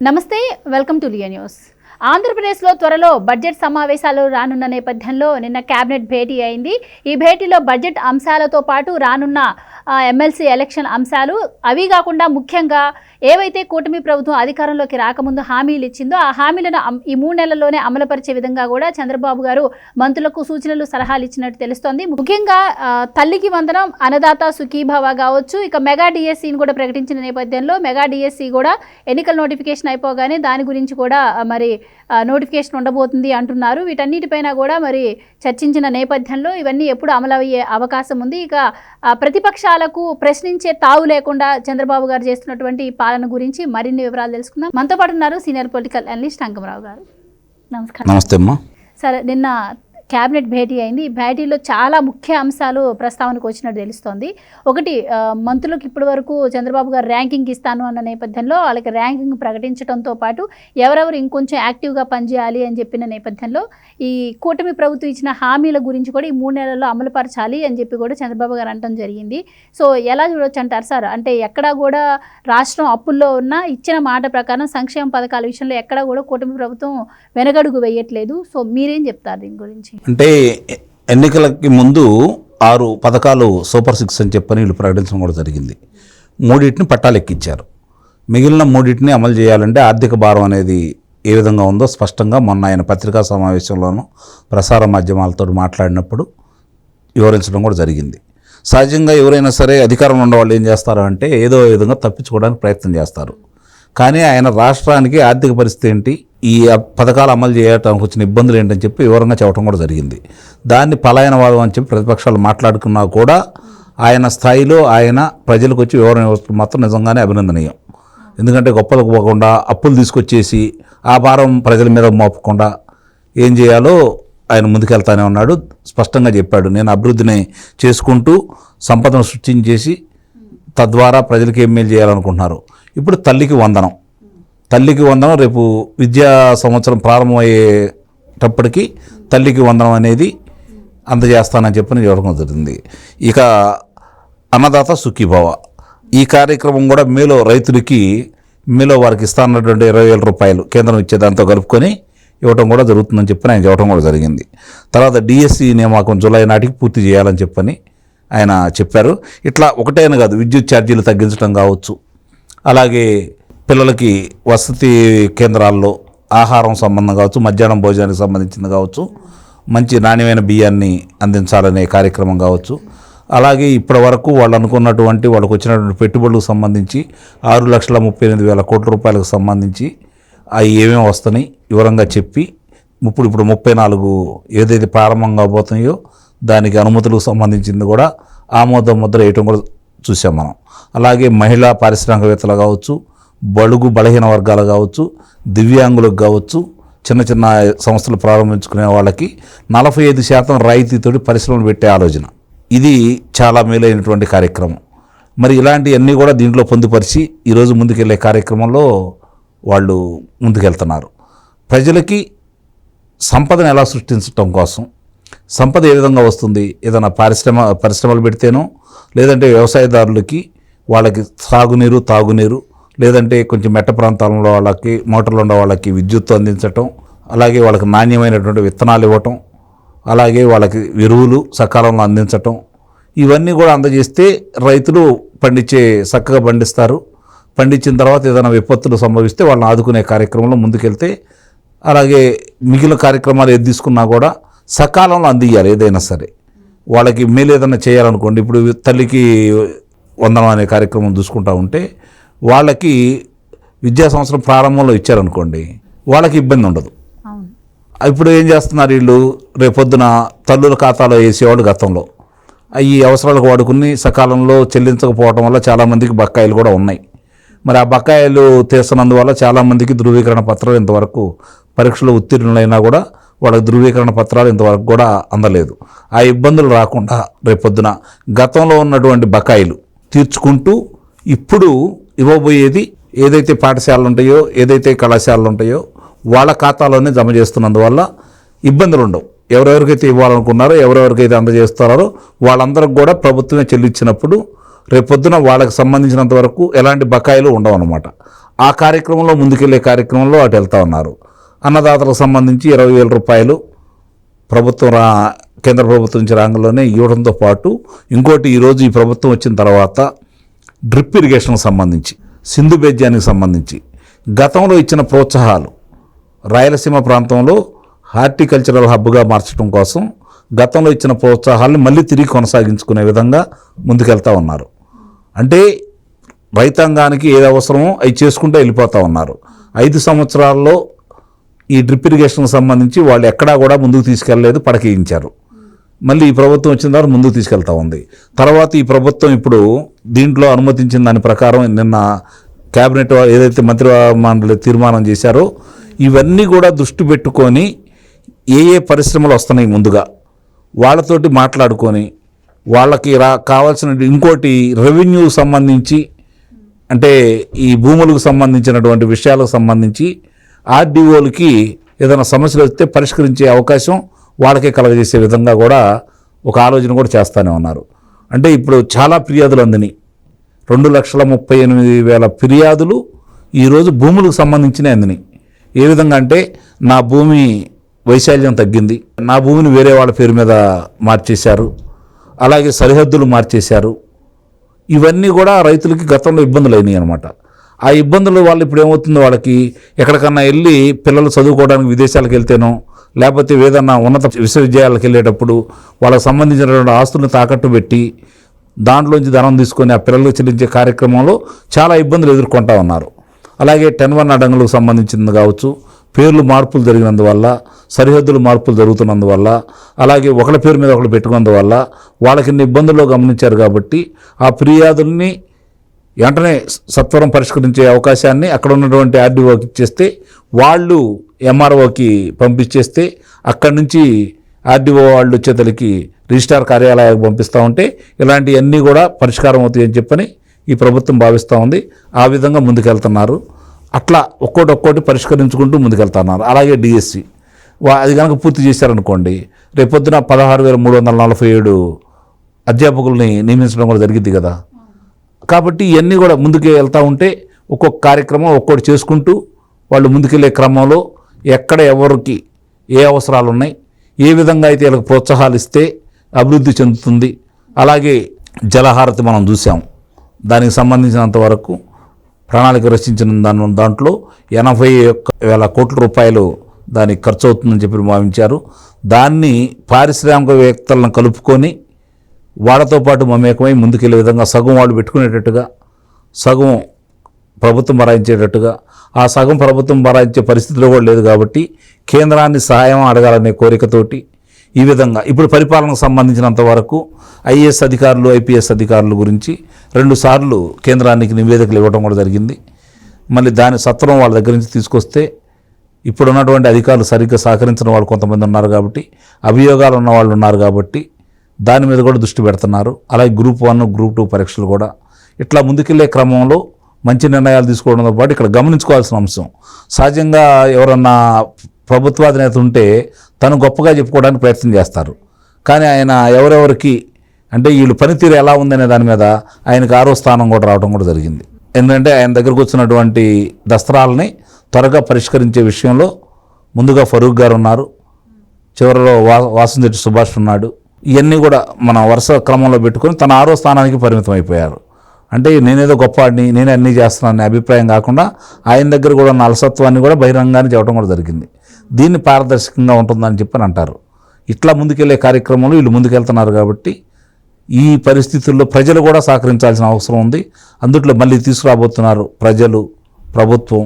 నమస్తే, welcome to Liya news. ఆంధ్రప్రదేశ్లో త్వరలో బడ్జెట్ సమావేశాలు రానున్న నేపథ్యంలో నిన్న కేబినెట్ భేటీ అయింది. ఈ భేటీలో బడ్జెట్ అంశాలతో పాటు రానున్న ఎమ్మెల్సీ ఎలక్షన్ అంశాలు, అవి కాకుండా ముఖ్యంగా ఏవైతే కూటమి ప్రభుత్వం అధికారంలోకి రాకముందు హామీలు ఇచ్చిందో ఆ హామీలను ఈ 3 నెలల్లోనే అమలుపరిచే విధంగా కూడా చంద్రబాబు గారు మంత్రులకు సూచనలు, సలహాలు ఇచ్చినట్టు తెలుస్తోంది. ముఖ్యంగా తల్లికి వందనం, అన్నదాత సుఖీభవ కావచ్చు, ఇక మెగా డిఎస్సిని కూడా ప్రకటించిన నేపథ్యంలో మెగా డిఎస్సి కూడా ఎన్నికల నోటిఫికేషన్ అయిపోగానే దాని గురించి కూడా మరి నోటిఫికేషన్ ఉండబోతుంది అంటున్నారు. వీటన్నిటిపైన కూడా మరి చర్చించిన నేపథ్యంలో ఇవన్నీ ఎప్పుడు అమలయ్యే అవకాశం ఉంది. ఇక ప్రతిపక్షాలకు ప్రశ్నించే తావు లేకుండా చంద్రబాబు గారు చేస్తున్నటువంటి పాలన గురించి మరిన్ని వివరాలు తెలుసుకుందాం. మనతో పాటు ఉన్నారు సీనియర్ పొలిటికల్ అనలిస్ట్ అంకమరావు గారు. నమస్కారం. నమస్తే అమ్మా. సరే, నిన్న క్యాబినెట్ భేటీ అయింది. ఈ భేటీలో చాలా ముఖ్య అంశాలు ప్రస్తావనకు వచ్చినట్టు తెలుస్తోంది. ఒకటి, మంత్రులకు ఇప్పటి వరకు చంద్రబాబు గారు ర్యాంకింగ్ ఇస్తాను అన్న నేపథ్యంలో వాళ్ళకి ర్యాంకింగ్ ప్రకటించడంతో పాటు ఎవరెవరు ఇంకొంచెం యాక్టివ్గా పనిచేయాలి అని చెప్పిన నేపథ్యంలో ఈ కూటమి ప్రభుత్వం ఇచ్చిన హామీల గురించి కూడా ఈ 3 నెలల్లో అమలుపరచాలి అని చెప్పి కూడా చంద్రబాబు గారు అనడం జరిగింది. సో ఎలా చూడొచ్చు అంటారు సార్? అంటే ఎక్కడా కూడా రాష్ట్రం అప్పుల్లో ఉన్న ఇచ్చిన మాట ప్రకారం సంక్షేమ పథకాల విషయంలో ఎక్కడా కూడా కూటమి ప్రభుత్వం వెనకడుగు వేయట్లేదు. సో మీరేం చెప్తారు దీని గురించి? అంటే ఎన్నికలకి ముందు 6 పథకాలు సూపర్ 6 అని చెప్పని వీళ్ళు ప్రకటించడం కూడా జరిగింది. 3 పట్టాలెక్కించారు. మిగిలిన 3 అమలు చేయాలంటే ఆర్థిక భారం అనేది ఏ విధంగా ఉందో స్పష్టంగా మొన్న ఆయన పత్రికా సమావేశంలోనూ ప్రసార మాధ్యమాలతో మాట్లాడినప్పుడు వివరించడం కూడా జరిగింది. సహజంగా ఎవరైనా సరే అధికారంలో ఉన్న వాళ్ళు ఏం చేస్తారు అంటే ఏదో విధంగా తప్పించుకోవడానికి ప్రయత్నం చేస్తారు. కానీ ఆయన రాష్ట్రానికి ఆర్థిక పరిస్థితి ఏంటి, ఈ పథకాలు అమలు చేయడానికి వచ్చిన ఇబ్బందులు ఏంటని చెప్పి వివరంగా చెప్పడం కూడా జరిగింది. దాన్ని పలాయనవాదం అని చెప్పి ప్రతిపక్షాలు మాట్లాడుకున్నా కూడా ఆయన స్థాయిలో ఆయన ప్రజలకు వచ్చి వివరణ ఇవ్వడం మాత్రం నిజంగానే అభినందనీయం. ఎందుకంటే గొప్పలకు పోకుండా అప్పులు తీసుకొచ్చేసి ఆ భారం ప్రజల మీద మోపకుండా ఏం చేయాలో ఆయన ముందుకెళ్తానే ఉన్నాడు. స్పష్టంగా చెప్పాడు, నేను అభివృద్ధిని చేసుకుంటూ సంపదను సృష్టించేసి తద్వారా ప్రజలకు ఏం మేలు చేయాలనుకుంటున్నారు. ఇప్పుడు తల్లికి వందనం రేపు విద్యా సంవత్సరం ప్రారంభమయ్యేటప్పటికి తల్లికి వందనం అనేది అందజేస్తానని చెప్పని చెప్పడం జరిగింది. ఇక అన్నదాత సుఖీభవ ఈ కార్యక్రమం కూడా మేలో రైతులకి వారికి ఇస్తానన్నటువంటి 20,000 రూపాయలు కేంద్రం ఇచ్చేదాంతో కలుపుకొని ఇవ్వడం కూడా జరుగుతుందని చెప్పని ఆయన చెప్పడం కూడా జరిగింది. తర్వాత డిఎస్సి నియామకం జూలై నాటికి పూర్తి చేయాలని చెప్పని ఆయన చెప్పారు. ఇట్లా ఒకటైనా కాదు, విద్యుత్ ఛార్జీలు తగ్గించడం కావచ్చు, అలాగే పిల్లలకి వసతి కేంద్రాల్లో ఆహారం సంబంధం కావచ్చు, మధ్యాహ్నం భోజనానికి సంబంధించింది కావచ్చు, మంచి నాణ్యమైన బియ్యాన్ని అందించాలనే కార్యక్రమం కావచ్చు, అలాగే ఇప్పటి వరకు వాళ్ళు అనుకున్నటువంటి వాళ్ళకు వచ్చినటువంటి పెట్టుబడులకు సంబంధించి 6,38,000 కోట్ల రూపాయలకు సంబంధించి అవి ఏమేమి వస్తున్నాయి వివరంగా చెప్పి ఇప్పుడు 34 ఏదైతే ప్రారంభం కాబోతున్నాయో దానికి అనుమతులకు సంబంధించింది కూడా ఆమోద ముద్ర వేయటం కూడా చూసాం మనం. అలాగే మహిళా పారిశ్రామికవేత్తలు కావచ్చు, బడుగు బలహీన వర్గాలు కావచ్చు, దివ్యాంగులకు కావచ్చు, చిన్న చిన్న సంస్థలు ప్రారంభించుకునే వాళ్ళకి 45% రాయితీతోటి పరిశ్రమలు పెట్టే ఆలోచన, ఇది చాలా మేలైనటువంటి కార్యక్రమం. మరి ఇలాంటివన్నీ కూడా దీంట్లో పొందుపరిచి ఈరోజు ముందుకెళ్లే కార్యక్రమంలో వాళ్ళు ముందుకెళ్తున్నారు. ప్రజలకి సంపదను ఎలా సృష్టించడం కోసం, సంపద ఏ విధంగా వస్తుంది, ఏదైనా పరిశ్రమలు పెడితేనో, లేదంటే వ్యవసాయదారులకి వాళ్ళకి సాగునీరు, తాగునీరు, లేదంటే కొంచెం మెట్ట ప్రాంతాలలో వాళ్ళకి మోటార్లు ఉండే వాళ్ళకి విద్యుత్తు అందించటం, అలాగే వాళ్ళకి నాణ్యమైనటువంటి విత్తనాలు ఇవ్వటం, అలాగే వాళ్ళకి ఎరువులు సకాలంలో అందించటం, ఇవన్నీ కూడా అందజేస్తే రైతులు చక్కగా పండిస్తారు. పండించిన తర్వాత ఏదైనా విపత్తులు సంభవిస్తే వాళ్ళని ఆదుకునే కార్యక్రమంలో ముందుకెళ్తే, అలాగే మిగిలిన కార్యక్రమాలు ఏది తీసుకున్నా కూడా సకాలంలో అందియాలి. ఏదైనా సరే వాళ్ళకి మేలు ఏదైనా చేయాలనుకోండి, ఇప్పుడు తల్లికి వందనం అనే కార్యక్రమం చూసుకుంటా ఉంటే వాళ్ళకి విద్యా సంవత్సరం ప్రారంభంలో ఇచ్చారనుకోండి, వాళ్ళకి ఇబ్బంది ఉండదు. ఇప్పుడు ఏం చేస్తున్నారు వీళ్ళు, రేపొద్దున తల్లుల ఖాతాలో వేసేవాళ్ళు గతంలో ఈ అవసరాలకు వాడుకుని సకాలంలో చెల్లించకపోవడం వల్ల చాలామందికి బకాయిలు కూడా ఉన్నాయి. మరి ఆ బకాయిలు తీస్తున్నందువల్ల చాలామందికి ధృవీకరణ పత్రాలు ఇంతవరకు పరీక్షలో ఉత్తీర్ణులైనా కూడా వాళ్ళకి ధృవీకరణ పత్రాలు ఇంతవరకు కూడా అందలేదు. ఆ ఇబ్బందులు రాకుండా రేపొద్దున గతంలో ఉన్నటువంటి బకాయిలు తీర్చుకుంటూ ఇప్పుడు ఇవ్వబోయేది ఏదైతే పాఠశాలలు ఉంటాయో, ఏదైతే కళాశాలలు ఉంటాయో వాళ్ళ ఖాతాలోనే జమ చేస్తున్నందువల్ల ఇబ్బందులు ఉండవు. ఎవరెవరికైతే ఇవ్వాలనుకున్నారో, ఎవరెవరికైతే అందజేస్తున్నారో వాళ్ళందరికి కూడా ప్రభుత్వమే చెల్లించినప్పుడు రేపొద్దున వాళ్ళకి సంబంధించినంత వరకు ఎలాంటి బకాయిలు ఉండవు అన్నమాట. ఆ కార్యక్రమంలో ముందుకెళ్లే కార్యక్రమంలో అటు వెళ్తూ ఉన్నారు. అన్నదాతలకు సంబంధించి 20,000 రూపాయలు ప్రభుత్వం కేంద్ర ప్రభుత్వం నుంచి రంగంలోనే ఇవ్వడంతో పాటు ఇంకోటి ఈరోజు ఈ ప్రభుత్వం వచ్చిన తర్వాత డ్రిప్ ఇరిగేషన్కి సంబంధించి, సింధు బేద్యానికి సంబంధించి గతంలో ఇచ్చిన ప్రోత్సాహాలు రాయలసీమ ప్రాంతంలో హార్టికల్చరల్ హబ్గా మార్చడం కోసం గతంలో ఇచ్చిన ప్రోత్సాహాలను మళ్ళీ తిరిగి కొనసాగించుకునే విధంగా ముందుకెళ్తూ ఉన్నారు. అంటే రైతాంగానికి ఏది అవసరమో అవి చేసుకుంటూ వెళ్ళిపోతూ ఉన్నారు. 5 సంవత్సరాల్లో ఈ డ్రిప్ ఇరిగేషన్కి సంబంధించి వాళ్ళు ఎక్కడా కూడా ముందుకు తీసుకెళ్ళలేదు, పడకేయించారు. మళ్ళీ ఈ ప్రభుత్వం వచ్చిన తర్వాత ముందుకు తీసుకెళ్తా ఉంది. తర్వాత ఈ ప్రభుత్వం ఇప్పుడు దీంట్లో అనుమతించిన దాని ప్రకారం నిన్న క్యాబినెట్ ఏదైతే మంత్రి మండలి తీర్మానం చేశారో ఇవన్నీ కూడా దృష్టి పెట్టుకొని ఏ పరిశ్రమలు వస్తున్నాయి ముందుగా వాళ్ళతోటి మాట్లాడుకొని వాళ్ళకి కావాల్సిన ఇంకోటి రెవెన్యూ సంబంధించి అంటే ఈ భూములకు సంబంధించినటువంటి విషయాలకు సంబంధించి ఆర్డీఓలకి ఏదైనా సమస్యలు వస్తే పరిష్కరించే అవకాశం వాళ్ళకే కలగజేసే విధంగా కూడా ఒక ఆలోచన కూడా చేస్తూనే ఉన్నారు. అంటే ఇప్పుడు చాలా ఫిర్యాదులు అందినాయి. 2,38,000 ఫిర్యాదులు ఈరోజు భూములకు సంబంధించినవి అందినాయి. ఏ విధంగా అంటే నా భూమి వైశాల్యం తగ్గింది, నా భూమిని వేరే వాళ్ళ పేరు మీద మార్చేశారు, అలాగే సరిహద్దులు మార్చేశారు. ఇవన్నీ కూడా రైతులకి గతంలో ఇబ్బందులు అయినాయి అనమాట. ఆ ఇబ్బందులు వాళ్ళు ఇప్పుడు ఏమవుతుందో వాళ్ళకి ఎక్కడికన్నా వెళ్ళి పిల్లలు చదువుకోవడానికి విదేశాలకు వెళ్తేనో లేకపోతే ఏదన్నా ఉన్నత విశ్వవిద్యాలయాలకు వెళ్ళేటప్పుడు వాళ్ళకి సంబంధించినటువంటి ఆస్తులను తాకట్టు పెట్టి దాంట్లోంచి ధనం తీసుకొని ఆ పిల్లలకు చెల్లించే కార్యక్రమంలో చాలా ఇబ్బందులు ఎదుర్కొంటూ ఉన్నారు. అలాగే 10(1) అడంగులకు సంబంధించింది కావచ్చు, పేర్లు మార్పులు జరిగినందువల్ల, సరిహద్దులు మార్పులు జరుగుతున్నందువల్ల, అలాగే ఒకళ్ళ పేరు మీద ఒకళ్ళు పెట్టుకున్నందువల్ల వాళ్ళకి ఇన్ని ఇబ్బందుల్లో గమనించారు. కాబట్టి ఆ ఫిర్యాదుల్ని వెంటనే సత్వరం పరిష్కరించే అవకాశాన్ని అక్కడ ఉన్నటువంటి ఆర్డీఓకి ఇచ్చేస్తే వాళ్ళు ఎంఆర్ఓకి పంపించేస్తే అక్కడి నుంచి ఆర్డీఓ వాళ్ళు వచ్చేతలకి రిజిస్ట్రార్ కార్యాలయానికి పంపిస్తూ ఉంటే ఇలాంటివన్నీ కూడా పరిష్కారం అవుతాయని చెప్పని ఈ ప్రభుత్వం భావిస్తూ ఉంది. ఆ విధంగా ముందుకెళ్తున్నారు. అట్లా ఒక్కోటి పరిష్కరించుకుంటూ ముందుకెళ్తున్నారు. అలాగే డిఎస్సి అది కనుక పూర్తి చేశారనుకోండి, రేపొద్దున 16,347 అధ్యాపకుల్ని నియమించడం కూడా జరిగింది కదా. కాబట్టి ఇవన్నీ కూడా ముందుకు వెళ్తూ ఉంటే ఒక్కొక్క కార్యక్రమం ఒక్కోటి చేసుకుంటూ వాళ్ళు ముందుకెళ్ళే క్రమంలో ఎక్కడ ఎవరికి ఏ అవసరాలు ఉన్నాయి, ఏ విధంగా అయితే వీళ్ళకి ప్రోత్సాహాలు ఇస్తే అభివృద్ధి చెందుతుంది. అలాగే జలహారతి మనం చూసాం, దానికి సంబంధించినంత వరకు ప్రణాళిక రచించిన దాంట్లో 81,000 కోట్ల రూపాయలు దానికి ఖర్చు అవుతుందని చెప్పి భావించారు. దాన్ని పారిశ్రామికవేత్తలను కలుపుకొని వాళ్ళతో పాటు మమేకమై ముందుకెళ్ళే విధంగా సగం వాళ్ళు పెట్టుకునేటట్టుగా, సగం ప్రభుత్వం భరాయించేటట్టుగా, ఆ సగం ప్రభుత్వం భరాయించే పరిస్థితిలో కూడా లేదు. కాబట్టి కేంద్రాన్ని సహాయం అడగాలనే కోరికతోటి ఈ విధంగా ఇప్పుడు పరిపాలనకు సంబంధించినంత వరకు ఐఏఎస్ అధికారులు, ఐపీఎస్ అధికారుల గురించి 2 సార్లు కేంద్రానికి నివేదికలు ఇవ్వడం కూడా జరిగింది. మళ్ళీ దాని సత్వరం వాళ్ళ దగ్గర నుంచి తీసుకొస్తే ఇప్పుడు ఉన్నటువంటి అధికారులు సరిగ్గా సహకరించిన వాళ్ళు కొంతమంది ఉన్నారు కాబట్టి, అభియోగాలు ఉన్న వాళ్ళు ఉన్నారు కాబట్టి దాని మీద కూడా దృష్టి పెడుతున్నారు. అలాగే గ్రూప్ 1, గ్రూప్ 2 పరీక్షలు కూడా ఇట్లా ముందుకెళ్లే క్రమంలో మంచి నిర్ణయాలు తీసుకోవడంతో పాటు ఇక్కడ గమనించుకోవాల్సిన అంశం, సహజంగా ఎవరన్నా ప్రభుత్వాధినేత ఉంటే తను గొప్పగా చెప్పుకోవడానికి ప్రయత్నం చేస్తారు. కానీ ఆయన ఎవరెవరికి అంటే వీళ్ళు పనితీరు ఎలా ఉందనే దాని మీద ఆయనకు 6వ స్థానం కూడా రావడం కూడా జరిగింది. ఎందుకంటే ఆయన దగ్గరకు వచ్చినటువంటి దస్త్రాలని త్వరగా పరిష్కరించే విషయంలో ముందుగా ఫరూక్ గారు ఉన్నారు, చివరిలో వాసంశెట్టి సుభాష్ ఉన్నాడు. ఇవన్నీ కూడా మన వరుస క్రమంలో పెట్టుకొని తన 6వ స్థానానికి పరిమితం అయిపోయారు. అంటే నేనేదో గొప్పవాడిని, నేనే అన్నీ చేస్తున్నాననే అభిప్రాయం కాకుండా ఆయన దగ్గర కూడా ఉన్న అలసత్వాన్ని కూడా బహిరంగాన్ని చెప్పడం కూడా జరిగింది. దీన్ని పారదర్శకంగా ఉంటుందని చెప్పని అంటారు. ఇట్లా ముందుకెళ్లే కార్యక్రమంలో వీళ్ళు ముందుకెళ్తున్నారు. కాబట్టి ఈ పరిస్థితుల్లో ప్రజలు కూడా సహకరించాల్సిన అవసరం ఉంది. అందుట్లో మళ్ళీ తీసుకురాబోతున్నారు ప్రజలు, ప్రభుత్వం,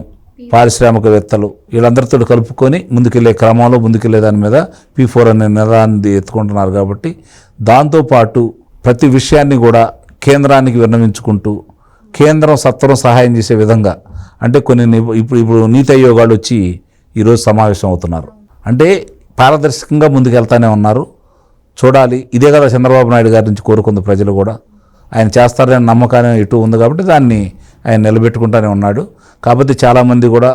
పారిశ్రామికవేత్తలు వీళ్ళందరితో కలుపుకొని ముందుకెళ్లే క్రమంలో ముందుకెళ్లే దాని మీద P4 అనే నినాదాన్ని ఎత్తుకుంటున్నారు. కాబట్టి దాంతోపాటు ప్రతి విషయాన్ని కూడా కేంద్రానికి విన్నవించుకుంటూ కేంద్రం సత్వరం సహాయం చేసే విధంగా అంటే కొన్ని ఇప్పుడు నీతి ఆయోగాలు వచ్చి ఈరోజు సమావేశం అవుతున్నారు. అంటే పారదర్శకంగా ముందుకెళ్తానే ఉన్నారు. చూడాలి. ఇదే కదా చంద్రబాబు నాయుడు గారి నుంచి కోరుకుంది ప్రజలు కూడా. ఆయన చేస్తారనే నమ్మకాన్ని ఇటు ఉంది కాబట్టి దాన్ని ఆయన నిలబెట్టుకుంటూనే ఉన్నాడు. కాబట్టి చాలామంది కూడా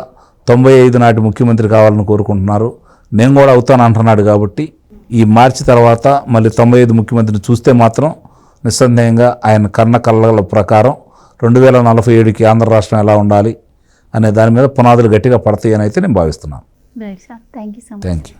95 నాటి ముఖ్యమంత్రి కావాలని కోరుకుంటున్నారు. నేను కూడా అవుతాను అంటున్నాడు. కాబట్టి ఈ మార్చి తర్వాత మళ్ళీ 95 ముఖ్యమంత్రిని చూస్తే మాత్రం నిస్సందేహంగా ఆయన కళ్ళ ప్రకారం 2047కి ఆంధ్ర రాష్ట్రం ఎలా ఉండాలి, అనే దాని మీద పునాదులు గట్టిగా పడతాయి అని అయితే నేను భావిస్తున్నాను. Right sir, thank you so much. Thank you.